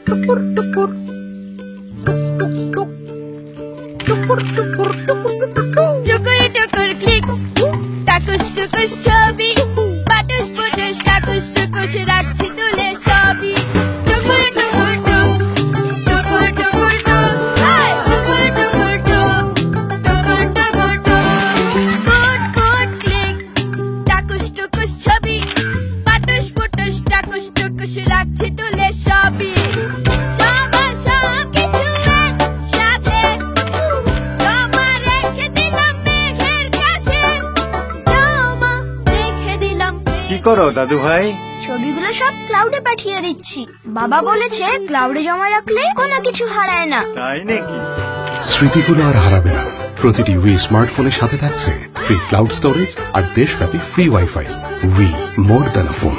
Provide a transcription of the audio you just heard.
টুকুর ক্লিক, টাকুস টুকুস ছবি, বাটুস পুটুস টাকুস টুকুস রাখছি তুলে সবই। টুকুর টুকুর টুক, টুকুর টুকুর টুক, হাই টুকুর টুকুর টুক, টুকুর টুকুর টুক। গুড গুড ক্লিক, টাকুস টুকুস ছবি, বাটুস পুটুস টাকুস টুকুস রাখছি তুলে সবই। সবার সব কিছু একসাথে জমা রেখে দিলাম মেঘের কাছে, জমা রেখে দিলাম। কি করো দাদু ভাই? ছবিগুলো সব ক্লাউডে পাঠিয়ে দিচ্ছি। বাবা বলেছে ক্লাউডে জমা রাখলে কোনো কিছু হারায় না। তাই নাকি? স্মৃতিগুলো আর হারাবে না। প্রতিটি উই স্মার্টফোনের সাথে থাকছে ফ্রি ক্লাউড স্টোরেজ আর দেশব্যাপী free wifi. We, more than a phone.